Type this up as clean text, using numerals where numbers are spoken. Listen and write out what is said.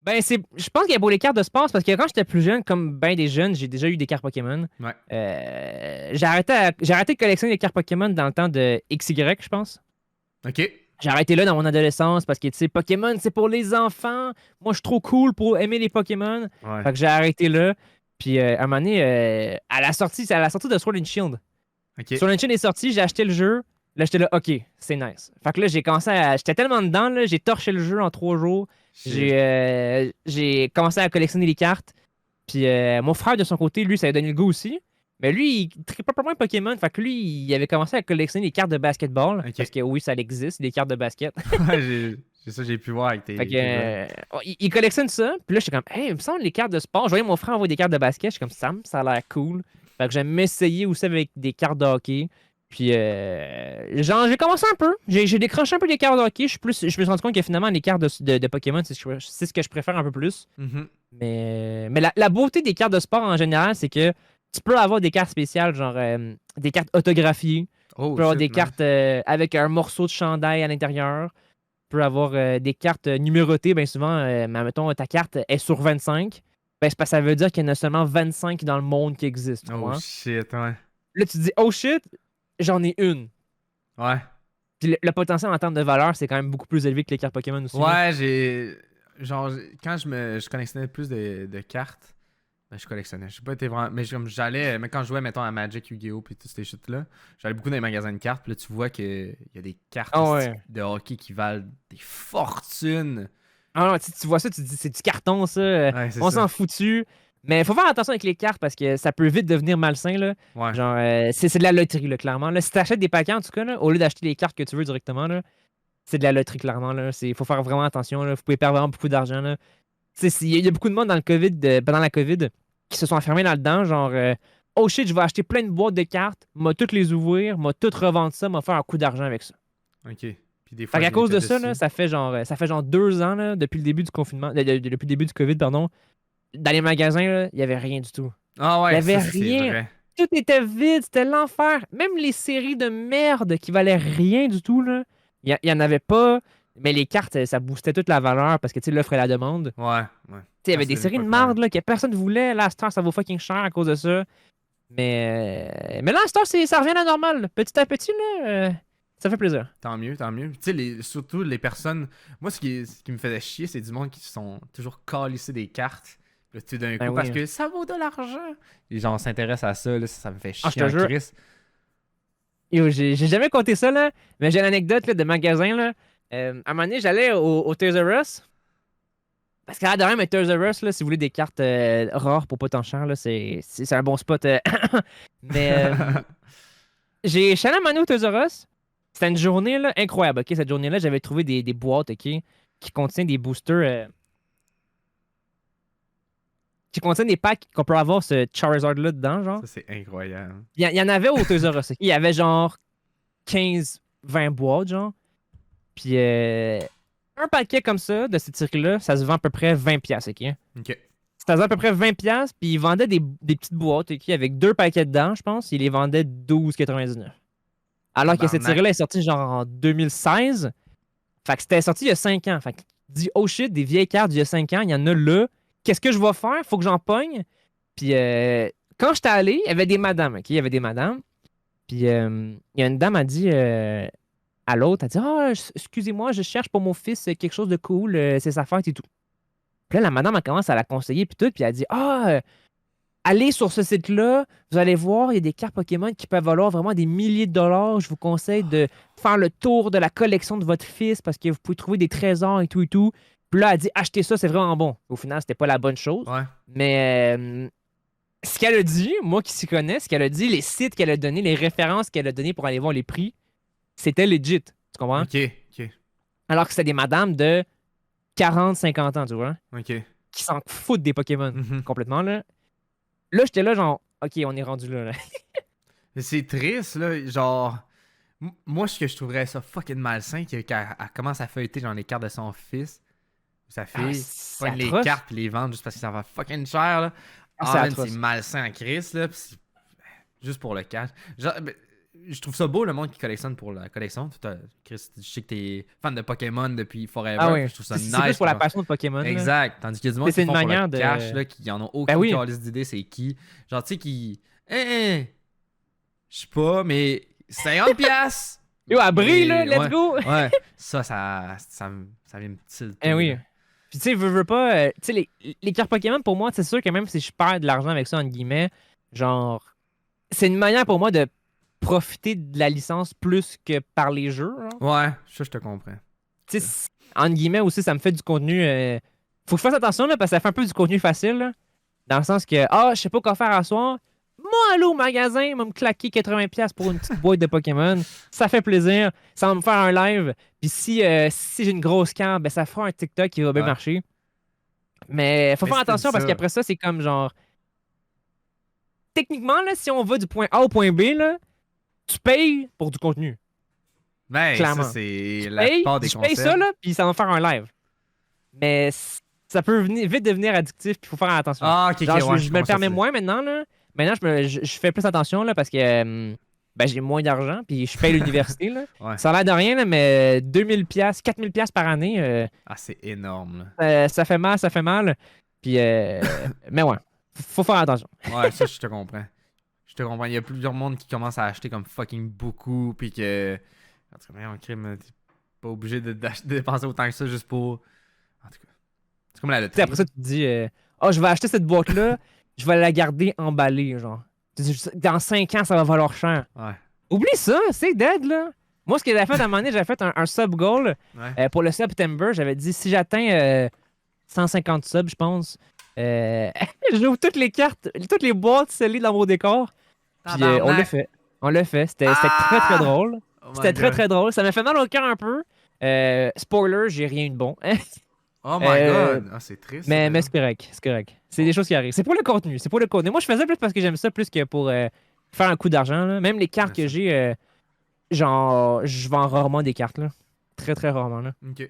Ben, je pense qu'il y a pour les cartes de sport, parce que quand j'étais plus jeune, comme ben des jeunes, j'ai déjà eu des cartes Pokémon. Ouais. J'ai arrêté de collectionner les cartes Pokémon dans le temps de XY, je pense. Ok. J'ai arrêté là dans mon adolescence parce que, tu sais, Pokémon, c'est pour les enfants. Moi, je suis trop cool pour aimer les Pokémon. Ouais. Fait que j'ai arrêté là. Puis, à un moment donné, c'est à la sortie de Sword and Shield. Ok. Sword and Shield est sorti, j'ai acheté le jeu. Là, j'étais là, OK, c'est nice. Fait que là, j'ai commencé à. J'étais tellement dedans, là, j'ai torché le jeu en 3 jours. Shit. J'ai commencé à collectionner les cartes. Puis, mon frère, de son côté, lui, ça a donné le goût aussi. Mais lui, il trippait pas mal Pokémon. Fait que lui, il avait commencé à collectionner les cartes de basketball. Parce Ok. que oui, ça existe, des cartes de basket. Ouais, c'est ça, j'ai pu voir avec Fait que, tes gars. il collectionne ça. Puis là, j'étais comme, hey, il me semble les cartes de sport. Je voyais mon frère envoyer des cartes de basket. J'étais comme, ça a l'air cool. Fait que j'aime m'essayer aussi avec des cartes de hockey. Puis, genre, j'ai commencé un peu. J'ai décroché un peu des cartes de hockey. Je me suis rendu compte que finalement, les cartes de Pokémon, c'est ce que je préfère un peu plus. Mhm. Mais la beauté des cartes de sport en général, c'est que tu peux avoir des cartes spéciales, genre des cartes autographiées. Tu Oh peux avoir shit, des nice. cartes avec un morceau de chandail à l'intérieur. Tu peux avoir des cartes numérotées. Bien souvent, mais mettons, ta carte est sur 25. Ben, c'est parce que ça veut dire qu'il y en a seulement 25 dans le monde qui existent. Tu Oh comprends? shit, ouais. Là, tu te dis, oh shit, j'en ai une. Ouais. Puis le potentiel en termes de valeur, c'est quand même beaucoup plus élevé que les cartes Pokémon aussi. Là. Ouais, j'ai. Genre, quand je collectionnais plus de cartes, ben, je collectionnais. Je sais pas, été vraiment. Mais comme j'allais. Mais quand je jouais, mettons, à Magic, Yu-Gi-Oh! Puis toutes ces shit-là, j'allais beaucoup dans les magasins de cartes. Puis là, tu vois qu'il y a des cartes Ah esti, ouais. de hockey qui valent des fortunes. Ah non, tu vois ça, tu te dis, c'est du carton, ça. Ouais, c'est On ça. s'en foutu. Mais il faut faire attention avec les cartes parce que ça peut vite devenir malsain. Là. Ouais. Genre, c'est de la loterie, là, clairement. Là, si tu achètes des paquets, en tout cas, là, au lieu d'acheter les cartes que tu veux directement, là, c'est de la loterie, clairement. Il faut faire vraiment attention. Là. Vous pouvez perdre vraiment beaucoup d'argent. Là. Tu sais, il y a beaucoup de monde dans le COVID, pendant la COVID qui se sont enfermés là-dedans. Genre, oh shit, je vais acheter plein de boîtes de cartes, m'a toutes les ouvrir, m'a toutes revendre ça, m'a faire un coup d'argent avec ça. Ok. Puis des Fait fois, qu'à je les cause de étais ça, là, dessus. ça fait genre 2 ans là, depuis le début du confinement, depuis le début du COVID, pardon. Dans les magasins, là, il n'y avait rien du tout. Ah Il n'y ouais, avait ça, c'est rien. vrai. Tout était vide, c'était l'enfer. Même les séries de merde qui valaient rien du tout, là, il y en avait pas. Mais les cartes, ça boostait toute la valeur parce que tu sais, l'offre et la demande. Ouais, ouais. Tu sais, il y Ah, avait des c'est devenu séries de populaire. merde là, que personne ne voulait. Là, à cette heure, ça vaut fucking cher à cause de ça. Mais là, à cette heure, ça revient à la normale. Petit à petit, là, ça fait plaisir. Tant mieux, tant mieux. Tu sais, surtout les personnes. Moi, ce qui me faisait chier, c'est du monde qui sont toujours calissés des cartes. Là, tu sais, d'un Ben coup, parce oui. que ça vaut de l'argent. Les gens s'intéressent à ça, là, ça me fait Ah, je chier te en jure. crise. Yo, j'ai jamais compté ça, là, mais j'ai une anecdote là, de magasin. Là. À un moment donné, j'allais au Toys R Us. Parce qu'à la de mais Toys R Us, là, si vous voulez des cartes rares pour pas tant cher, là, c'est un bon spot. Mais je suis allé à un moment donné au Toys R Us. C'était une journée là, incroyable. Ok. Cette journée-là, j'avais trouvé des boîtes ok, qui contiennent des boosters. Qui contiennent des packs qu'on peut avoir ce Charizard-là dedans, genre. Ça, c'est incroyable. Il y en avait au Toys R Us. Ok. Il y avait genre 15-20 boîtes, genre. Puis un paquet comme ça, de ces tirs-là, ça se vend à peu près 20$, ok? Ok. Ça se vend à peu près 20$, puis ils vendaient des petites boîtes, ok? Avec 2 paquets dedans, je pense. Ils les vendaient 12,99. Alors que cette Tabarnak. série-là est sortie genre en 2016. Fait que c'était sorti il y a 5 ans. Fait que tu dis, oh shit, des vieilles cartes d'il y a 5 ans, il y en a là. Qu'est-ce que je vais faire? Faut que j'en pogne. Puis quand j'étais allé, il y avait des madames, ok? Il y avait des madames. Puis il y a une dame a dit à l'autre, elle dit ah, excusez-moi, je cherche pour mon fils quelque chose de cool, c'est sa fête et tout. Puis là, la madame, elle commence à la conseiller, puis tout, puis elle dit ah, allez sur ce site-là, vous allez voir, il y a des cartes Pokémon qui peuvent valoir vraiment des milliers de dollars. Je vous conseille de faire le tour de la collection de votre fils parce que vous pouvez trouver des trésors et tout et tout. Puis là, elle dit achetez ça, c'est vraiment bon. Au final, c'était pas la bonne chose. Ouais. Mais ce qu'elle a dit, moi qui s'y connais, ce qu'elle a dit, les sites qu'elle a donnés, les références qu'elle a données pour aller voir les prix, c'était legit. Tu comprends? Ok. Ok. Alors que c'était des madames de 40-50 ans, tu vois, Ok. qui s'en foutent des Pokémon Mhm. complètement, là. Là, j'étais là, genre, OK, on est rendu là. Mais c'est triste, là. Genre. Moi, ce que je trouverais ça fucking malsain, qu'elle commence à feuilleter genre les cartes de son fils ou sa Ah, fille, c'est pogne les atroce. cartes pis les vendre juste parce que ça va fucking cher, là. Ah, c'est Ah, man, c'est atroce. malsain en crise, là. Pis juste pour le cash. Genre, ben, je trouve ça beau le monde qui collectionne pour la collection. Chris, je sais que t'es fan de Pokémon depuis forever. Ah oui. Je trouve ça nice. C'est plus pour la genre. passion de Pokémon. Là. Exact. Tandis qu'il y a du monde C'est qui une font pour manière le de- cash, là, qui en ont aucune oui. calice d'idée c'est qui. Genre, tu sais, qui... je sais pas, mais 50 piastres! Yo, à Brie, là, let's ouais, go! Ouais, ça vient me tilter. Eh oui. là. Puis tu sais, veux pas. Tu sais, les cartes Pokémon, pour moi, c'est sûr que même si je perds de l'argent avec ça, entre guillemets, genre. C'est une manière pour moi de profiter de la licence plus que par les jeux. Genre. Ouais, ça, je te comprends. Tu sais, entre guillemets aussi, ça me fait du contenu. Faut que je fasse attention, là, parce que ça fait un peu du contenu facile. Là, dans le sens que, je sais pas quoi faire à soir. Moi, aller au magasin, va me claquer 80$ pour une petite boîte de Pokémon. Ça fait plaisir. Ça va me faire un live. Puis si j'ai une grosse carte, ben, ça fera un TikTok qui va bien Ouais. marcher. Mais faut Mais faire c'était attention parce ça. qu'après ça, c'est comme genre. Techniquement, là, si on va du point A au point B, là, tu payes pour du contenu. Ben, Clairement. ça, c'est Tu la payes, plupart des je paye concepts. ça, là, puis ça va me faire un live. Mais ça peut vite devenir addictif, puis il faut faire attention. Ah, ok, Genre, ouais, je me le comprends permets ça. moins maintenant, là. Maintenant, je fais plus attention, là, parce que ben, j'ai moins d'argent, puis je paye l'université, là. Ouais. Ça a l'air de rien, là, mais 2000$, 4000$ par année, Ah, c'est énorme, là. ça fait mal, ça fait mal. Puis, mais ouais, faut faire attention. Ouais, ça, je te comprends. Je te comprends. Il y a plusieurs monde qui commencent à acheter comme fucking beaucoup, puis que. En tout cas, mais en crime, t'es pas obligé de dépenser autant que ça juste pour. En tout cas. C'est comme la Tu sais, loterie. après ça, tu te dis, je vais acheter cette boîte-là, je vais la garder emballée, genre. Dans 5 ans, ça va valoir cher. Ouais. Oublie ça, c'est dead, là. Moi, ce que j'avais fait à un moment donné, j'avais fait un sub-goal Ouais. pour le September. J'avais dit, si j'atteins 150 subs, je pense, j'ouvre toutes les cartes, toutes les boîtes scellées dans mon décor. Puis on l'a Tabarnak. fait. On l'a fait. C'était Ah! très, très drôle. Oh my C'était très, God. très drôle. Ça m'a fait mal au cœur un peu. Spoiler, j'ai rien eu de bon. Oh my Euh, god. Ah, c'est triste. mais ça, c'est correct. C'est correct. C'est des choses qui arrivent. C'est pour le contenu. C'est pour le contenu. Moi, je faisais plus parce que j'aime ça plus que pour faire un coup d'argent. Là. Même les cartes Ouais, que ça. j'ai, genre, je vends rarement des cartes. Là. Très, très rarement. Là. Ok.